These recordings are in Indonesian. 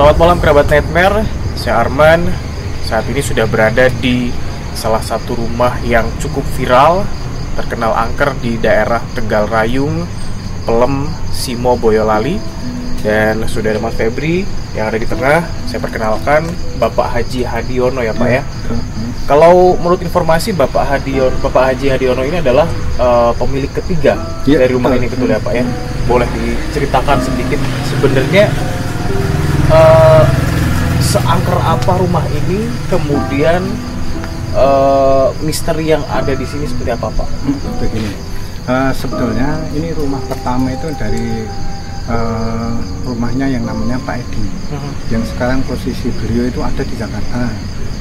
Selamat malam kerabat Nightmare, saya Arman. Saat ini sudah berada di salah satu rumah yang cukup viral, terkenal angker di daerah Tegal Rayung, Pelem, Simo, Boyolali. Dan sudah ada Mas Febri yang ada di tengah. Saya perkenalkan Bapak Haji Hadiono ya Pak ya. Kalau menurut informasi Bapak Haji Hadiono ini adalah pemilik ketiga dari rumah ini, betul ya Pak ya? Boleh diceritakan sedikit sebenarnya seangker apa rumah ini, kemudian misteri yang ada di sini seperti apa Pak? Begini, sebetulnya ini rumah pertama itu dari rumahnya yang namanya Pak Edi, yang sekarang posisi beliau itu ada di Jakarta.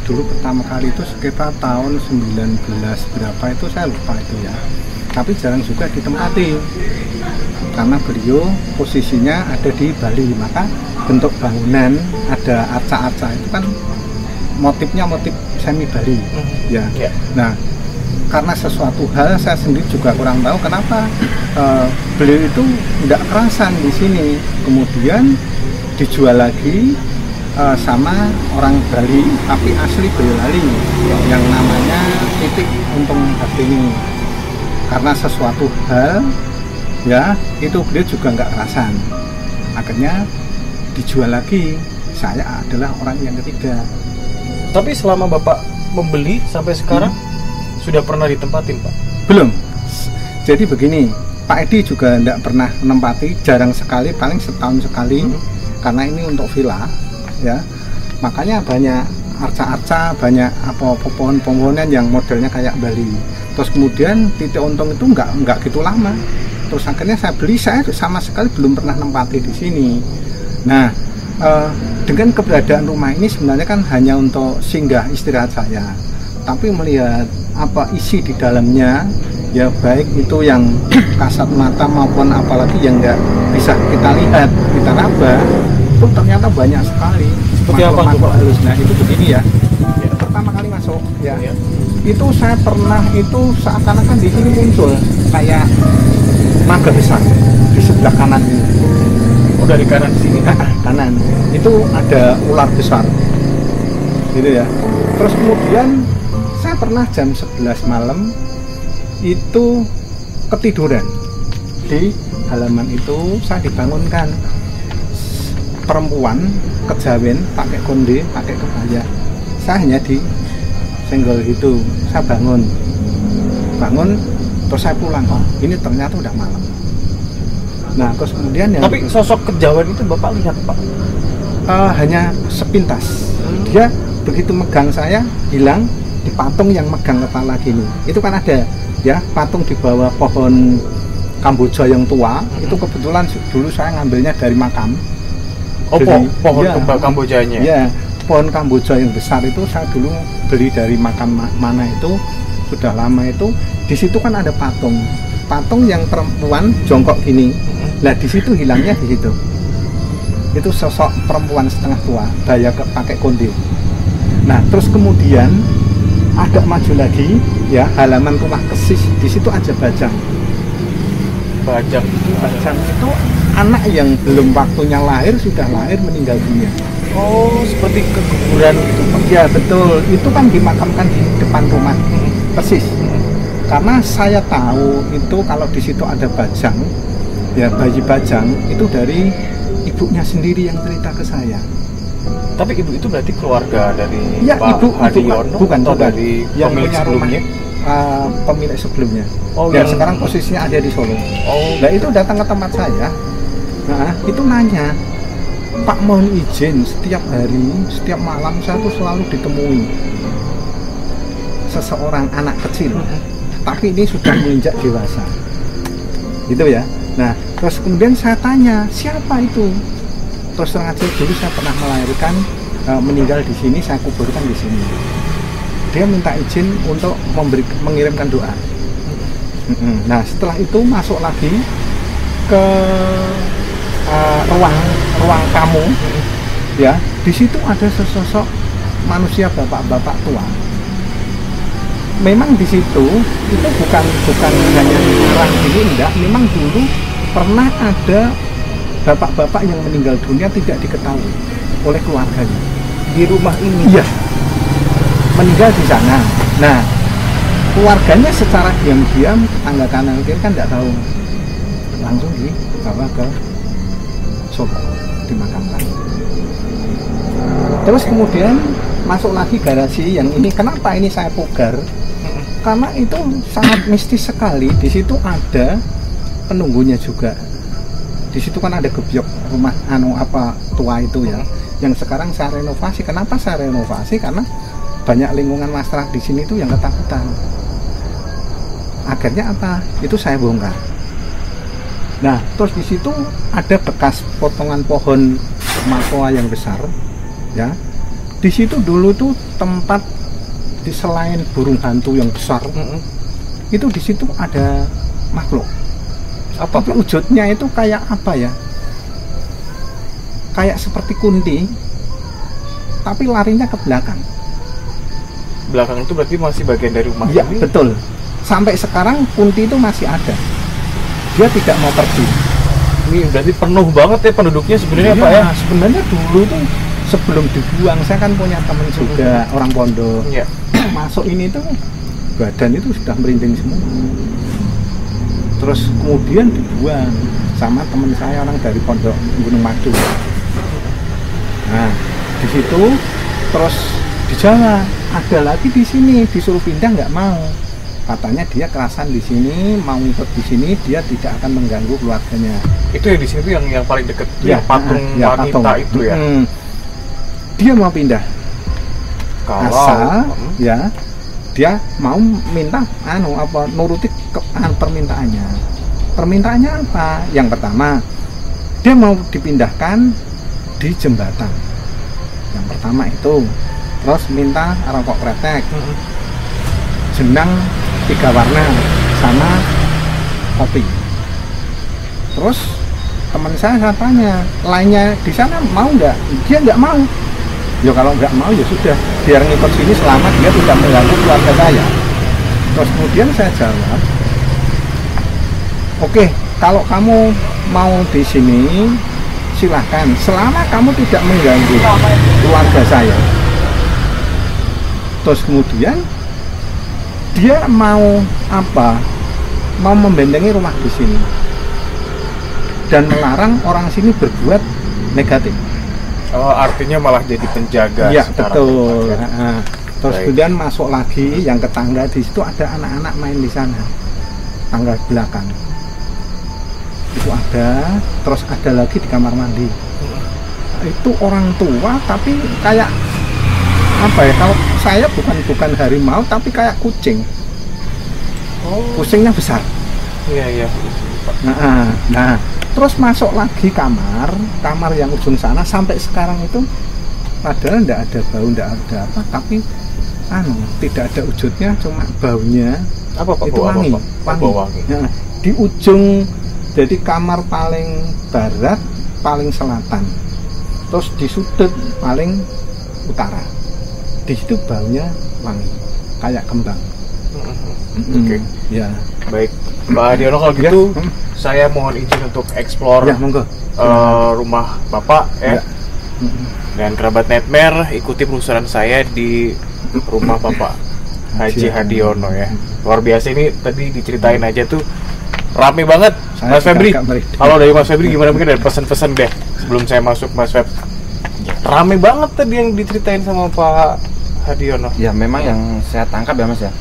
Dulu pertama kali itu sekitar tahun 19 berapa itu saya lupa itu ya, tapi jarang juga ditempati karena beliau posisinya ada di Bali, maka bentuk bangunan ada arca-arca itu kan motifnya motif semi Bali ya. Nah, karena sesuatu hal saya sendiri juga kurang tahu kenapa beliau itu tidak kerasan di sini, kemudian dijual lagi sama orang Bali tapi asli Boyolali yang namanya Titik Untung Hartini. Karena sesuatu hal ya itu beliau juga nggak kerasan, akhirnya dijual lagi. Saya adalah orang yang ketiga. Tapi selama Bapak membeli sampai sekarang sudah pernah ditempatin Pak? Belum. Jadi begini, Pak Edi juga tidak pernah menempati, jarang sekali, paling setahun sekali, karena ini untuk villa ya. Makanya banyak arca-arca, banyak pohon-pohonan yang modelnya kayak Bali. Terus kemudian Titik Untung itu nggak gitu lama. Terus akhirnya saya beli, saya sama sekali belum pernah nempati di sini. Nah, dengan keberadaan rumah ini sebenarnya kan hanya untuk singgah istirahat saya. Tapi melihat apa isi di dalamnya, ya baik itu yang kasat mata maupun apalagi yang nggak bisa kita lihat, kita raba, itu ternyata banyak sekali. Seperti apa tuh Pak? Nah itu begini ya. Pertama kali masuk ya, itu saya pernah itu seakan-akan di sini muncul kayak naga besar di sebelah kanan ini. Oh, dari kanan sini? Kanan itu ada ular besar gitu ya. Terus kemudian saya pernah jam 11 malam itu ketiduran di halaman itu. Saya dibangunkan perempuan kejawen pakai konde, pakai kebaya. Saya hanya di senggol itu. Saya bangun terus saya pulang. Ini ternyata udah malam. Nah terus kemudian yang tapi sosok kejawen itu Bapak lihat Pak? Hanya sepintas. Dia begitu megang saya hilang di patung yang megang kepala gini. Itu kan ada ya patung di bawah pohon Kamboja yang tua. Itu kebetulan dulu saya ngambilnya dari makam. Oh, pohon ya, Kambojanya? Ya, pohon Kamboja yang besar itu saya dulu beli dari makam mana itu, sudah lama itu. Di situ kan ada patung yang perempuan jongkok gini. Nah di situ hilangnya di situ. Itu sosok perempuan setengah tua, pakai konde. Nah terus kemudian agak maju lagi ya, halaman rumah kesis, di situ ada bajang. Bajang itu anak yang belum waktunya lahir, sudah lahir meninggal dunia. Oh, seperti kekuburan gitu Pak? Ya betul, itu kan dimakamkan di depan rumah persis. Karena saya tahu itu kalau di situ ada bajang, ya bayi bajang itu dari ibunya sendiri yang cerita ke saya. Tapi ibu itu berarti keluarga dari ya, Pak Hadiono? Bukan dari yang pemilik sebelumnya? Pemilik sebelumnya. Oh, dan sekarang posisinya ada di Solo. Oh. Nah itu datang ke tempat saya. Nah itu nanya, Pak mohon izin, setiap hari, setiap malam saya tuh selalu ditemui seseorang anak kecil, tapi ini sudah menginjak dewasa gitu ya. Nah terus kemudian saya tanya siapa itu, terus terang aja dulu saya pernah melahirkan, meninggal di sini, saya kuburkan di sini. Dia minta izin untuk mengirimkan doa. Nah setelah itu masuk lagi ke ruang tamu ya, di situ ada sesosok manusia bapak-bapak tua. Memang di situ itu bukan hanya orang ini, enggak, memang dulu pernah ada bapak-bapak yang meninggal dunia tidak diketahui. oleh keluarganya. Di rumah ini? Iya, meninggal di sana. Nah, keluarganya secara diam-diam, tetangga kanan kiri kan nggak tahu, langsung dibawa ke Solo, dimakamkan. Terus kemudian masuk lagi garasi yang ini. Kenapa ini saya pugar? Karena itu sangat mistis sekali. Di situ ada penunggunya juga. Di situ kan ada gebyok rumah tua itu ya, yang sekarang saya renovasi. Kenapa saya renovasi? Karena banyak lingkungan masyarakat di sini itu yang ketakutan. Akhirnya apa? Itu saya bongkar. Nah, terus di situ ada bekas potongan pohon makoa yang besar, ya. Di situ dulu tuh tempat di selain burung hantu yang besar, itu di situ ada makhluk. Apa? Tapi wujudnya itu kayak apa ya? Kayak seperti kunti, tapi larinya ke belakang. Belakang itu berarti masih bagian dari rumah ya, ini? Betul. Sampai sekarang kunti itu masih ada. Dia tidak mau pergi. Ini berarti penuh banget ya penduduknya sebenarnya, Pak ya? Sebenarnya dulu tuh sebelum dibuang, saya kan punya teman juga orang pondok. Ya. Masuk ini tuh badan itu sudah merinding semua. Terus kemudian dibuang sama teman saya orang dari pondok Gunung Madu. Nah, di situ terus di Jawa ada lagi di sini, disuruh pindah nggak mau. Katanya dia kerasan di sini, mau ikut di sini, dia tidak akan mengganggu keluarganya. Itu yang di sini tuh yang paling dekat ya, patung wanita patung. Itu ya. Dia mau pindah. Kalau asal ya dia mau minta nuruti permintaannya. Permintaannya apa? Yang pertama, dia mau dipindahkan di jembatan. Yang pertama itu. Terus minta rokok kretek, jenang 3 warna sama kopi. Terus teman saya tanya, lainnya di sana mau nggak? Dia nggak mau. Ya kalau nggak mau ya sudah, biar ngikut sini selama dia tidak mengganggu keluarga saya. Terus kemudian saya jawab, oke, kalau kamu mau di sini silahkan, selama kamu tidak mengganggu keluarga saya. Terus kemudian dia mau apa? Mau membentengi rumah di sini dan melarang orang sini berbuat negatif. Oh, artinya malah jadi penjaga. Iya, betul. Nah, terus kemudian masuk lagi yang ke tangga, di situ ada anak-anak main di sana, tangga belakang. Itu ada, terus ada lagi di kamar mandi. Itu orang tua tapi kayak apa ya? Kalau saya bukan harimau tapi kayak kucing. Oh. Kucingnya besar. Iya. Nah, terus masuk lagi kamar yang ujung sana. Sampai sekarang itu padahal tidak ada bau, tidak ada apa, tapi tidak ada wujudnya, cuma baunya. Apa Pak? Itu wangi. Nah, di ujung, jadi kamar paling barat, paling selatan, terus di sudut paling utara. Di situ baunya wangi, kayak kembang. Oke. Ya. Baik, Pak Hadiono, kalau gitu saya mohon izin untuk eksplor rumah Bapak ya. Dan kerabat Nightmare, ikuti penelusuran saya di rumah Bapak Haji Hadiono ya. Luar biasa, ini tadi diceritain aja tuh rame banget. Mas Febri, kalau dari Mas Febri gimana, mungkin ada pesan-pesan deh sebelum saya masuk, Mas Feb. Rame banget tadi yang diceritain sama Pak Hadiono. Ya memang yang saya tangkap ya Mas ya,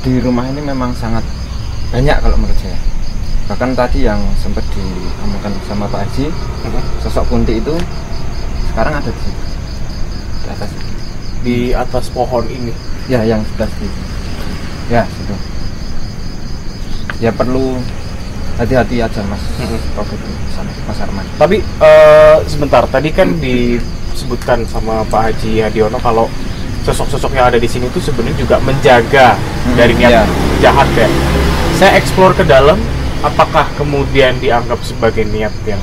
di rumah ini memang sangat banyak kalau menurut saya. Bahkan tadi yang sempat diomongkan sama Pak Haji, sosok kunti itu sekarang ada di atas pohon ini. Ya, yang sebelah situ. Ya, situ. Ya perlu hati-hati aja Mas. Mas Arman. Tapi sebentar, tadi kan disebutkan sama Pak Haji Hadiono kalau sosok-sosok yang ada di sini tuh sebenarnya juga menjaga dari niat jahat ya. Saya eksplor ke dalam, apakah kemudian dianggap sebagai niat yang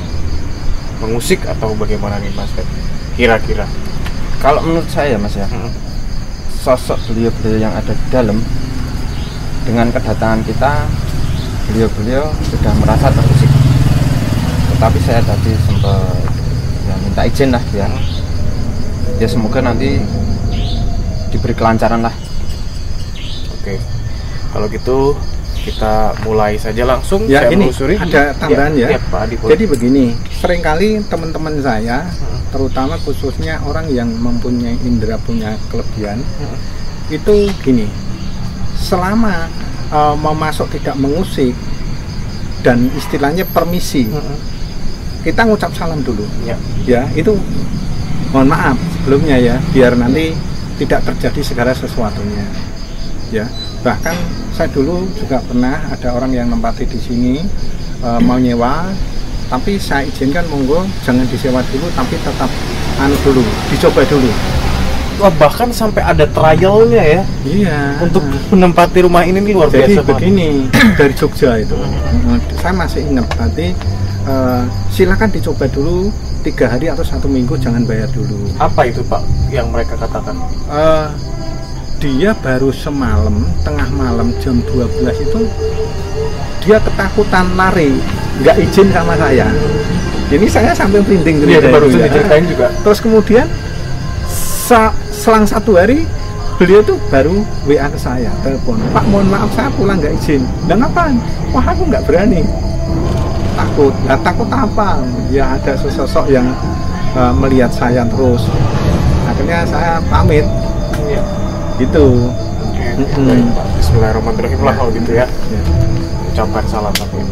mengusik atau bagaimana nih Mas Feb? Kira-kira. Kalau menurut saya Mas ya, sosok beliau-beliau yang ada di dalam, dengan kedatangan kita, beliau-beliau sudah merasa terusik. Tetapi saya tadi sempat minta minta izin lah ya. Ya semoga nanti diberi kelancaran lah. Oke, kalau gitu kita mulai saja langsung. Ya, saya ini menelusuri. ada tambahan ya. Pak Adi, boleh. Jadi begini, seringkali teman-teman saya, terutama khususnya orang yang mempunyai indera punya kelebihan, itu gini, selama mau masuk tidak mengusik dan istilahnya permisi, kita ngucap salam dulu. Ya, itu mohon maaf sebelumnya ya, biar nanti tidak terjadi segala sesuatunya. Ya, bahkan saya dulu juga pernah ada orang yang nempati di sini mau nyewa, tapi saya izinkan monggo jangan disewa dulu, tapi tetap dulu, dicoba dulu. Wah, bahkan sampai ada trialnya ya. Iya. Untuk menempati rumah ini luar Jadi biasa. begini, dari Jogja itu, saya masih ingat nanti silakan dicoba dulu 3 hari atau 1 minggu, jangan bayar dulu. Apa itu Pak yang mereka katakan? Dia baru semalam, tengah malam jam 12 itu dia ketakutan lari, nggak izin sama saya. Ini saya sampai merinding. Iya, baru diceritain juga. Terus kemudian selang 1 hari beliau tuh baru WA ke saya, telepon, Pak mohon maaf saya pulang nggak izin. Dan apaan? Wah aku nggak berani, takut. Nah, takut apa? Ya ada sosok yang melihat saya terus. Akhirnya saya pamit. Iya. Gitu. Baik, Pak. Bismillahirrahmanirrahim lah kalau gitu ya. Ucapkan salam satu.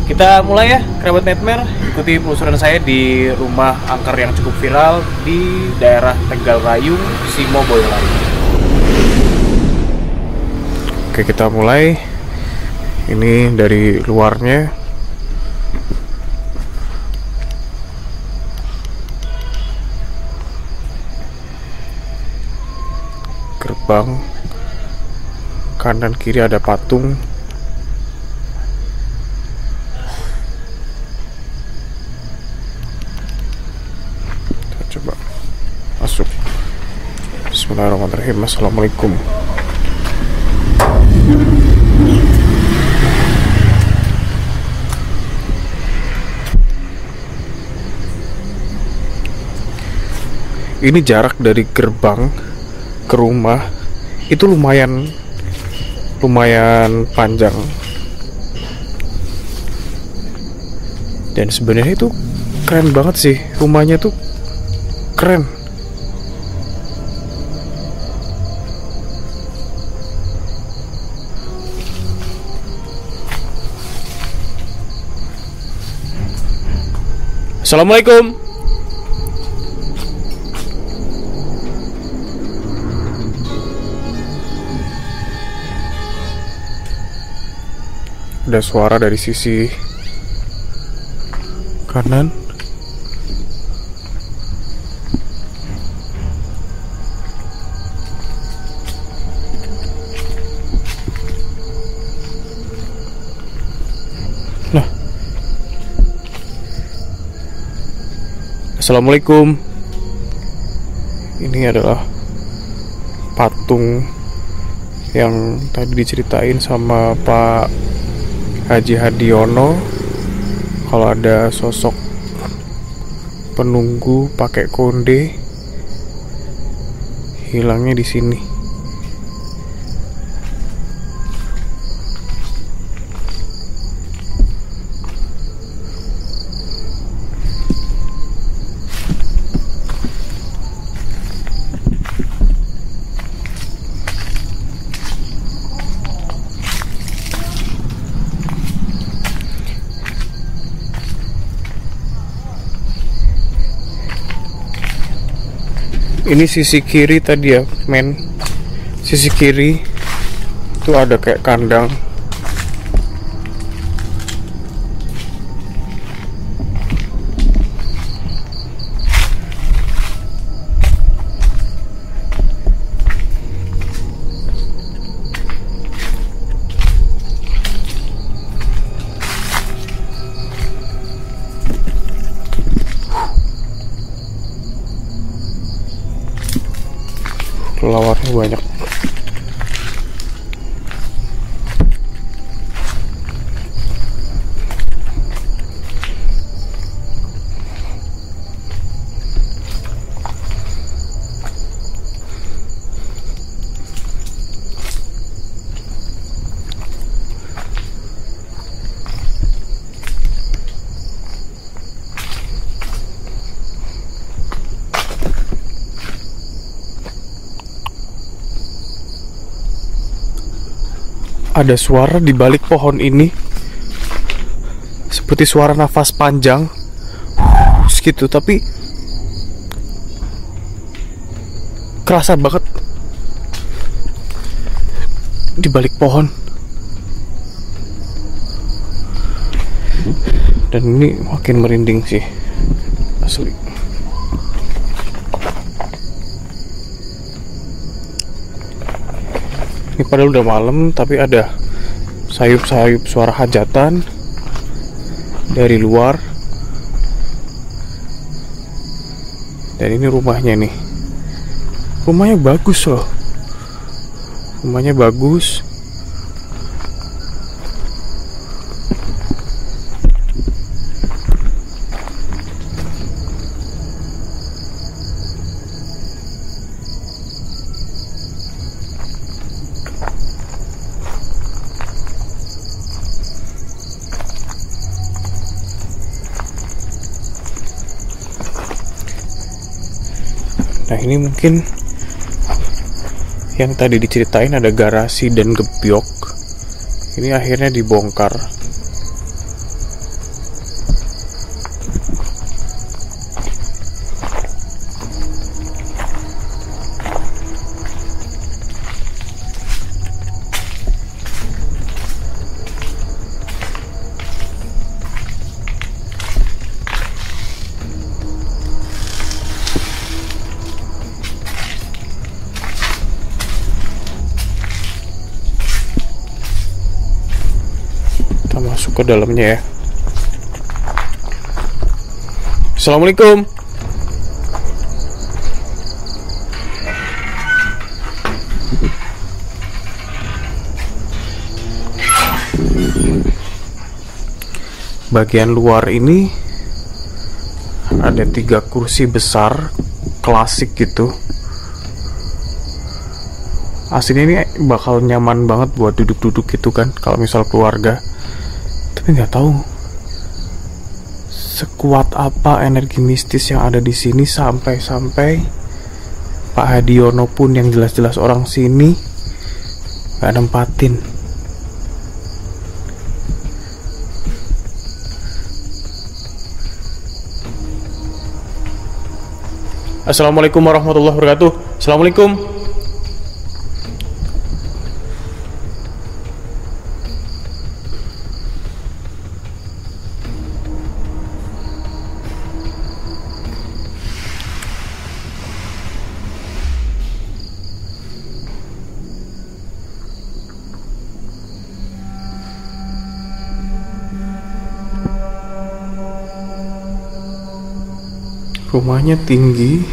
Kita mulai ya, kerabat Nightmare. Ikuti penelusuran saya di rumah angker yang cukup viral di daerah Tegal Rayung, Simo, Boyolali. Oke, kita mulai. Ini dari luarnya. Gerbang kanan kiri ada patung. Kita coba masuk. Bismillahirrahmanirrahim. Assalamualaikum. Ini jarak dari gerbang ke rumah itu lumayan panjang, dan sebenarnya itu keren banget sih, rumahnya tuh keren. Assalamualaikum. Ada suara dari sisi kanan. Nah, Assalamualaikum. Ini adalah patung yang tadi diceritain sama Pak Haji Hadiono, kalau ada sosok penunggu pakai konde, hilangnya di sini. Ini sisi kiri tadi ya, men. Sisi kiri itu ada kayak kandang. Lawarnya banyak. ada suara di balik pohon ini, seperti suara nafas panjang gitu, tapi kerasa banget di balik pohon. Dan ini makin merinding sih, asli. Ini padahal udah malam, tapi ada sayup-sayup suara hajatan dari luar. Dan ini rumahnya nih. Rumahnya bagus loh. Rumahnya bagus. Nah, ini mungkin yang tadi diceritain ada garasi dan gebyok. Ini akhirnya dibongkar. Kita masuk ke dalamnya ya. Assalamualaikum. Bagian luar ini ada 3 kursi besar klasik gitu. Aslinya ini bakal nyaman banget buat duduk-duduk gitu kan, kalau misal keluarga. Tapi nggak tahu sekuat apa energi mistis yang ada di sini sampai Pak Hadiono pun yang jelas-jelas orang sini nggak nempatin. Assalamualaikum warahmatullahi wabarakatuh. Assalamualaikum. Rumahnya tinggi.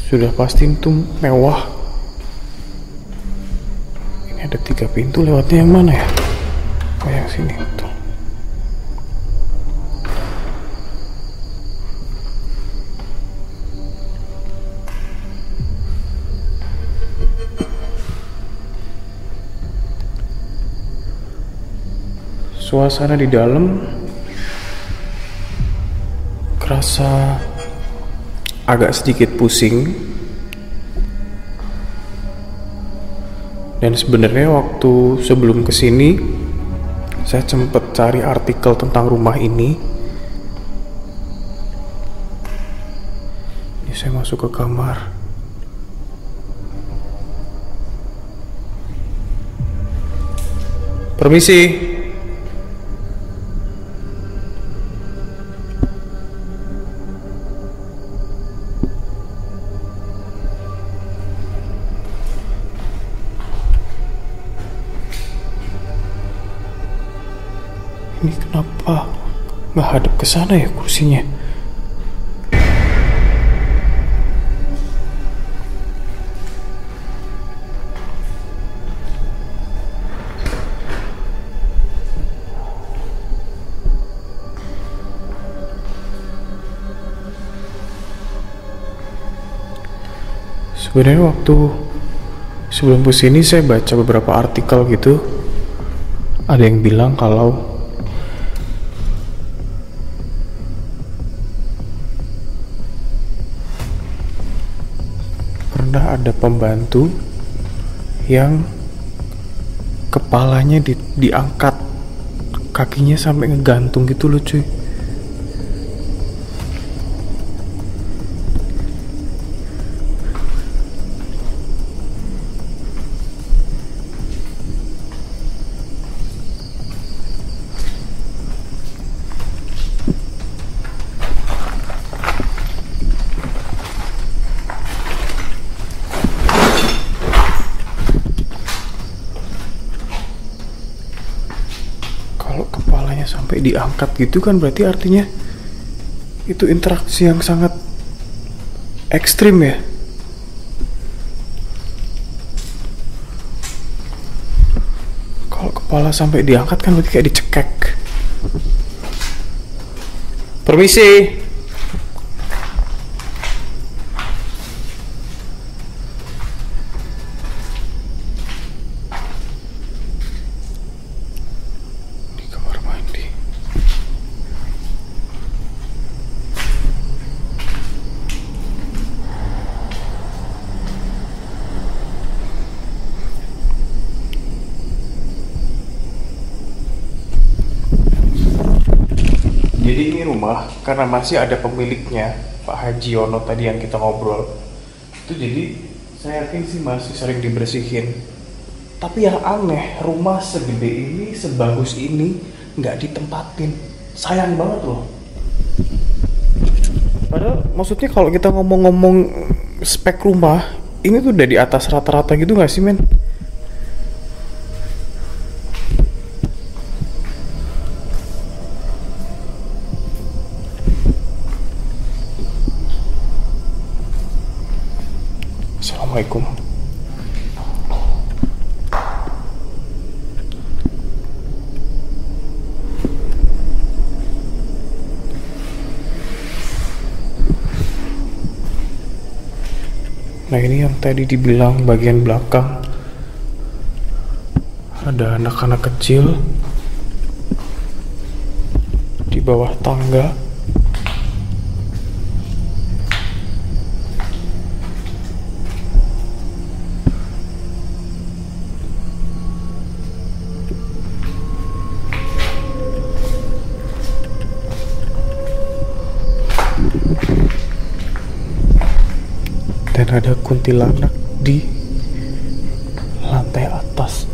Sudah pasti itu mewah. Ini ada 3 pintu, lewatnya yang mana ya? Oh, yang sini tuh. Suasana di dalam kerasa agak sedikit pusing. Dan sebenarnya waktu sebelum kesini saya sempat cari artikel tentang rumah ini. Ini saya masuk ke kamar. Permisi. Ini kenapa nggak hadap ke sana ya kursinya? Sebenarnya waktu sebelum kesini saya baca beberapa artikel gitu. Ada yang bilang kalau ada pembantu yang kepalanya diangkat, kakinya sampai ngegantung gitu loh cuy. Sampai diangkat gitu kan berarti artinya itu interaksi yang sangat ekstrim ya. Kalau kepala sampai diangkat kan berarti kayak dicekek. Permisi. Jadi ini rumah karena masih ada pemiliknya, Pak Haji Yono tadi yang kita ngobrol. Itu jadi saya yakin sih masih sering dibersihin. Tapi yang aneh, rumah segede ini, sebagus ini nggak ditempatin. Sayang banget loh. Padahal maksudnya kalau kita ngomong-ngomong spek rumah, ini tuh udah di atas rata-rata gitu nggak sih men? Assalamualaikum. Nah ini yang tadi dibilang bagian belakang ada anak-anak kecil di bawah tangga. Dan ada kuntilanak di lantai atas.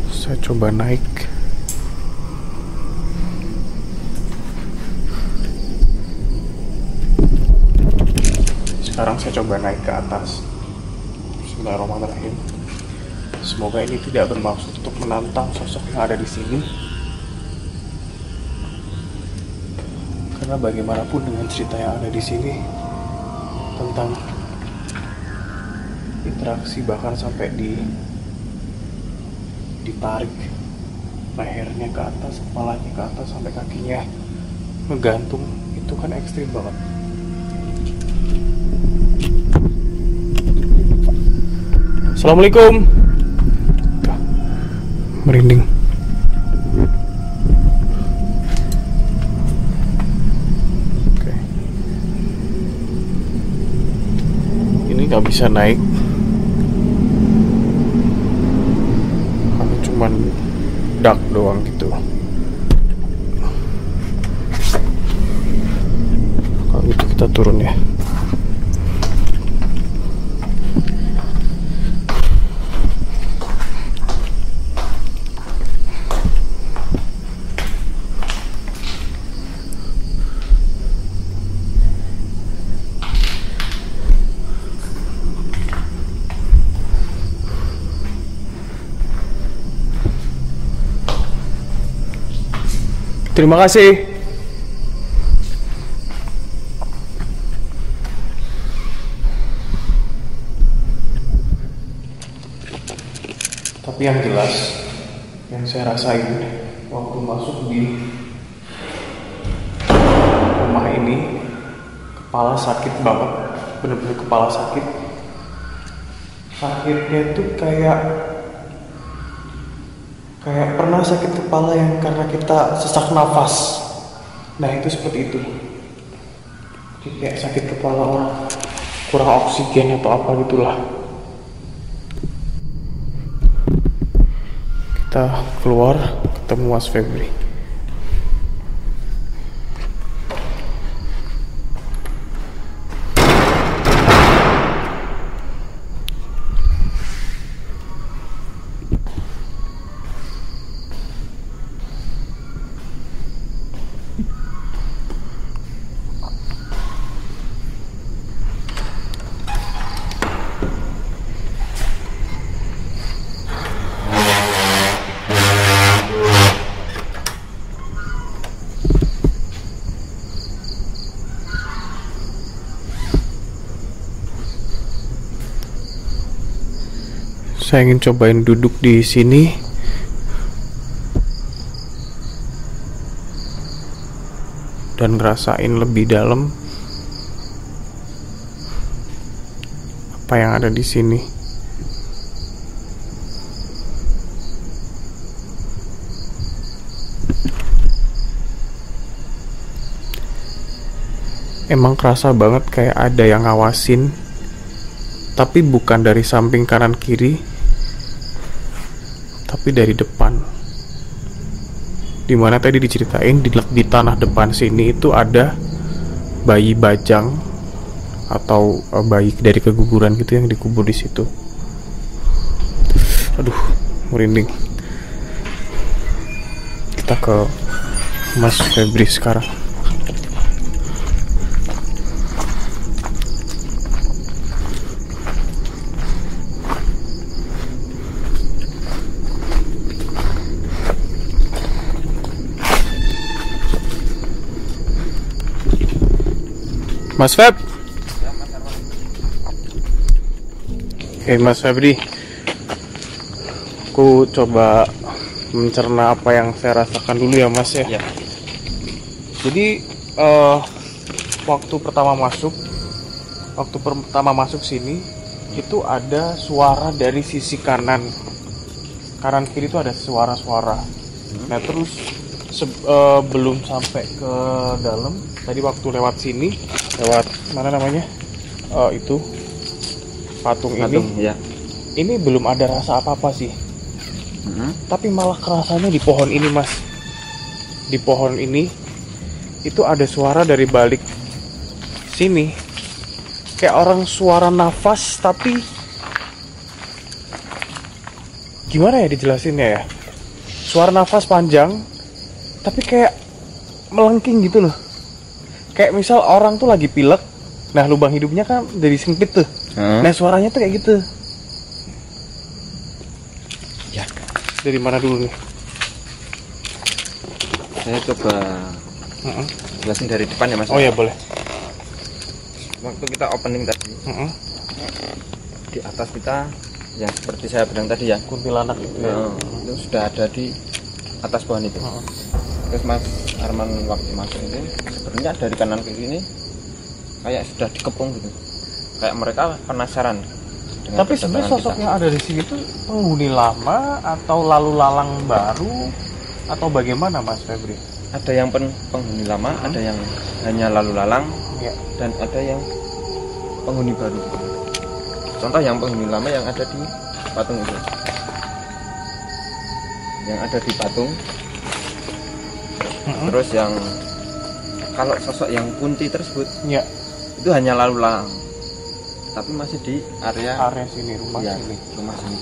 Saya coba naik. Sekarang saya coba naik ke atas. Bismillahirrahmanirrahim. Semoga ini tidak bermaksud untuk menantang sosok yang ada di sini. Karena bagaimanapun dengan cerita yang ada di sini tentang interaksi bahkan sampai ditarik lehernya ke atas, kepalanya ke atas sampai kakinya ngegantung, itu kan ekstrim banget. Assalamualaikum. Merinding. Oke. Ini nggak bisa naik. Karena cuman dak doang gitu. Kalau gitu kita turun ya. Terima kasih. Tapi yang jelas, yang saya rasain waktu masuk di rumah ini, kepala sakit banget, bener-bener kepala sakit. Sakitnya tuh kayak Kayak pernah sakit kepala yang karena kita sesak nafas. Nah itu seperti itu. Jadi kayak sakit kepala orang kurang oksigen atau apa gitulah. Kita keluar ketemu Mas Febri. Saya ingin cobain duduk di sini. Dan ngerasain lebih dalam apa yang ada di sini. Emang kerasa banget kayak ada yang ngawasin, tapi bukan dari samping kanan kiri, tapi dari depan. Dimana tadi diceritain di tanah depan sini itu ada bayi bajang atau bayi dari keguguran gitu yang dikubur di situ. Aduh, merinding. Kita ke Mas Febri sekarang. Mas Feb. Oke, Mas Febri. Aku coba mencerna apa yang saya rasakan dulu ya, Mas ya. Jadi waktu pertama masuk sini itu ada suara dari sisi kanan kiri itu ada suara-suara. Nah terus belum sampai ke dalam, tadi waktu lewat sini, lewat mana namanya itu patung ini ya. Ini belum ada rasa apa-apa sih. Tapi malah kerasanya di pohon ini, Mas. Di pohon ini itu ada suara dari balik sini, kayak orang suara nafas, tapi gimana ya dijelasinnya ya, suara nafas panjang tapi kayak melengking gitu loh. Kayak misal orang tuh lagi pilek, nah lubang hidupnya kan jadi sempit tuh. Nah suaranya tuh kayak gitu. Ya. Dari mana dulu nih? Saya coba jelasin dari depan ya, Mas. Oh ya boleh. Waktu kita opening tadi, di atas kita yang seperti saya bilang tadi ya, Kuntilanak itu ya. Itu sudah ada di atas pohon itu. Terus Mas Arman waktu masuk ini sebenarnya dari kanan kiri ini kayak sudah dikepung gitu, kayak mereka penasaran dengan tapi sebenarnya sosok yang ada di sini tuh penghuni lama atau lalu lalang baru atau bagaimana, Mas Febri? Ada yang penghuni lama, ada yang hanya lalu lalang, ya. Dan ada yang penghuni baru. Contoh yang penghuni lama yang ada di patung itu, yang ada di patung. Terus yang kalau sosok yang Kunti tersebut, ya, itu hanya lalu lalang, tapi masih di area sini, rumah ya, sini. Rumah sini.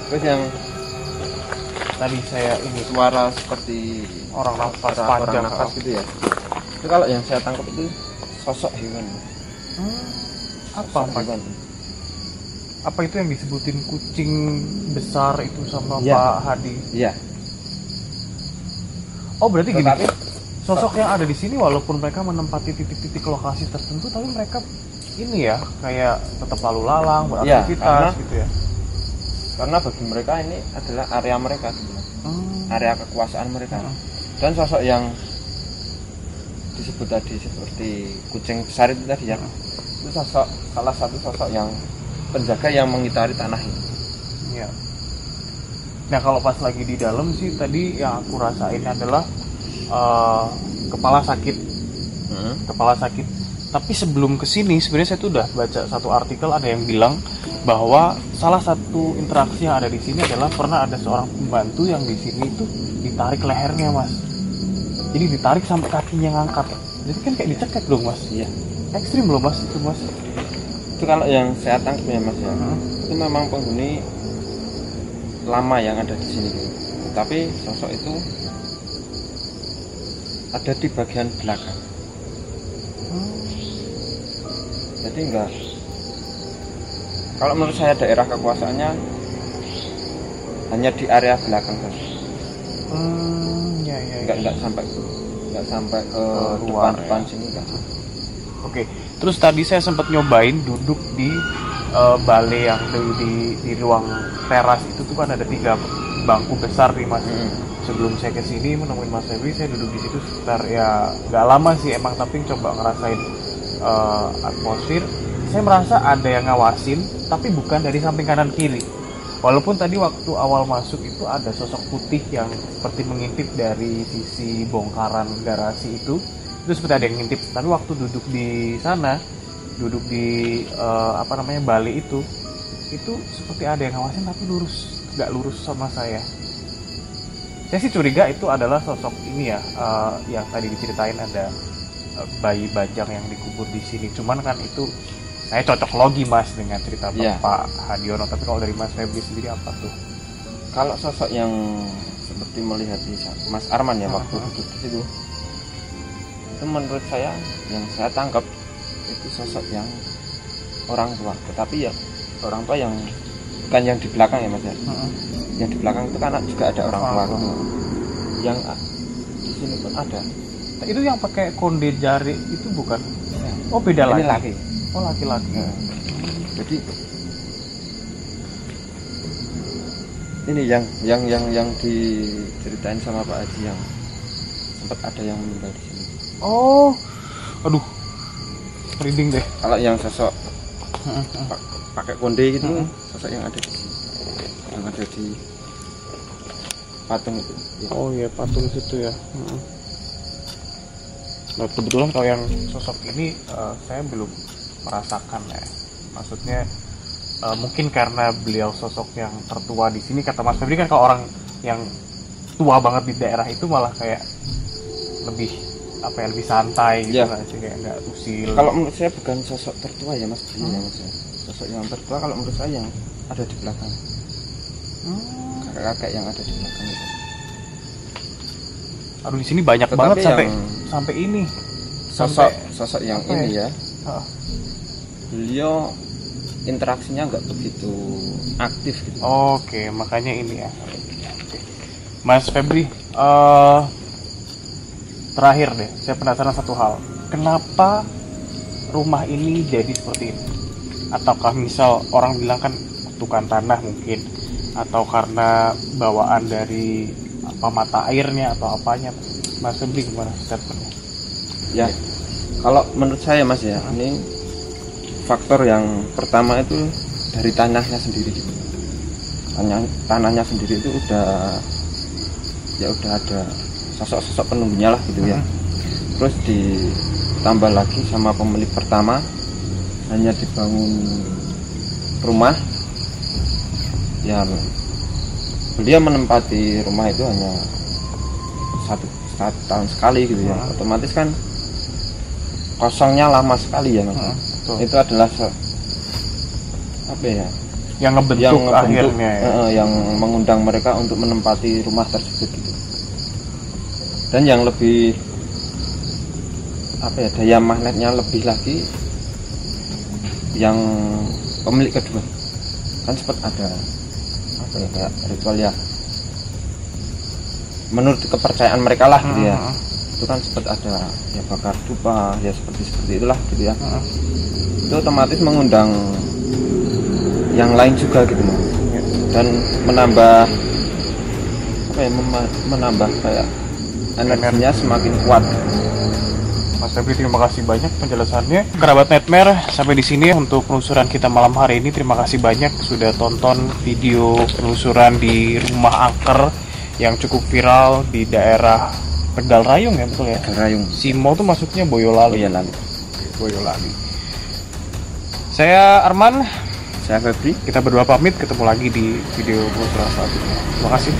Terus yang tadi saya ini suara seperti orang nafas orang panjang nafas gitu ya. Itu kalau yang saya tangkap itu sosok hewan. Apa Sosok hewan. Apa itu yang disebutin kucing besar itu sama Ya. Pak Hadi? Iya. Oh berarti gini, Tetapi sosok yang ada di sini walaupun mereka menempati titik-titik lokasi tertentu, tapi mereka ini ya kayak tetap lalu lalang beraktivitas gitu ya. Karena bagi mereka ini adalah area mereka sebenarnya, area kekuasaan mereka. Dan sosok yang disebut tadi seperti kucing besar itu tadi ya, itu salah satu sosok yang penjaga yang mengitari tanah ini. Iya. Nah kalau pas lagi di dalam sih tadi yang aku rasain adalah kepala sakit. Kepala sakit. Tapi sebelum kesini sebenarnya saya tuh udah baca satu artikel, ada yang bilang bahwa salah satu interaksi yang ada di sini adalah pernah ada seorang pembantu yang di sini itu ditarik lehernya mas. Jadi ditarik sampai kakinya ngangkat. Jadi kan kayak dicekek dong mas. Iya. Ekstrim loh mas itu mas. Itu kalau yang saya tangkap ya mas ya, itu memang penghuni lama yang ada di sini gitu. Tapi sosok itu ada di bagian belakang. Jadi enggak, kalau menurut saya daerah kekuasaannya hanya di area belakang saja. Ya. Enggak sampai ke depan sini enggak. Oke. Terus tadi saya sempat nyobain duduk di balai yang di ruang teras itu tuh kan ada 3 bangku besar nih mas. Sebelum saya kesini menemuin Mas Febri, saya duduk di situ sekitar ya nggak lama sih emang, tapi coba ngerasain atmosfer. Saya merasa ada yang ngawasin, tapi bukan dari samping kanan kiri. Walaupun tadi waktu awal masuk itu ada sosok putih yang seperti mengintip dari sisi bongkaran garasi itu seperti ada yang ngintip. Tapi waktu duduk di sana, duduk di balai itu seperti ada yang ngawasin tapi nggak lurus sama saya. Saya sih curiga itu adalah sosok ini ya, yang tadi diceritain ada bayi bajang yang dikubur di sini. Cuman kan itu saya cocok logi mas dengan cerita Bapak Hadiono. Tapi kalau dari Mas Febri sendiri apa tuh? Kalau sosok yang seperti melihat di Mas Arman ya waktu duduk di situ, itu menurut saya yang saya tangkap itu sosok yang orang tua. Tetapi ya orang tua yang bukan yang di belakang ya mas ya. Yang di belakang itu kan juga ada orang tua gitu. Yang di sini pun ada. Itu yang pakai konde jari itu bukan? Ya. Oh beda lagi. Ini laki. Oh laki-laki. Jadi ini yang diceritain sama Pak Haji yang sempat ada yang meninggal di sini. Oh, aduh, merinding deh. Kalau yang sosok pakai konde itu sosok yang ada di sini, yang ada di patung itu. Ya. Oh iya patung situ ya. Nah kebetulan kalau yang sosok ini saya belum merasakan ya. Maksudnya mungkin karena beliau sosok yang tertua di sini, kata Mas Febri kan kalau orang yang tua banget di daerah itu malah kayak lebih lebih santai gitu kan, kayak nggak usil. Kalau menurut saya bukan sosok tertua ya mas, ya, mas ya. Sosok yang tertua kalau menurut saya yang ada di belakang, kakek-kakek yang ada di belakang itu. Aduh di sini banyak banget sampai ini. Sosok yang ini ya. Beliau interaksinya nggak begitu aktif gitu. Oke, makanya ini ya. Mas Febri, terakhir deh, saya penasaran satu hal. Kenapa rumah ini jadi seperti ini? Ataukah misal orang bilang kan kutukan tanah mungkin, atau karena bawaan dari mata airnya atau apanya? Mas Febri gimana statementnya? Ya, kalau menurut saya mas ya, ini faktor yang pertama itu dari tanahnya sendiri gitu. Tanahnya sendiri itu udah ada sosok-sosok penunggunya lah gitu ya. Terus ditambah lagi sama pemilik pertama hanya dibangun rumah ya, beliau menempati rumah itu hanya satu tahun sekali gitu ya. Otomatis kan kosongnya lama sekali ya mas. Itu adalah yang ngebentuk akhirnya ya. Yang mengundang mereka untuk menempati rumah tersebut gitu. Dan yang lebih daya magnetnya lebih lagi yang pemilik kedua kan sempat ada kayak ritual ya, menurut kepercayaan mereka lah gitu ya. Itu kan sempat ada ya bakar dupa ya, seperti itulah gitu ya. Itu otomatis mengundang yang lain juga gitu loh, dan menambah menambah kayak energinya semakin kuat. Mas Febri, terima kasih banyak penjelasannya. Kerabat Nightmare, sampai di sini untuk penelusuran kita malam hari ini. Terima kasih banyak sudah tonton video penelusuran di rumah angker yang cukup viral di daerah Tegal Rayung ya, betul ya? Tegal Rayung. Simo tuh maksudnya Boyolali. Boyolali. Boyolali. Saya Arman. Saya Febri. Kita berdua pamit, ketemu lagi di video penelusuran selanjutnya. Terima kasih.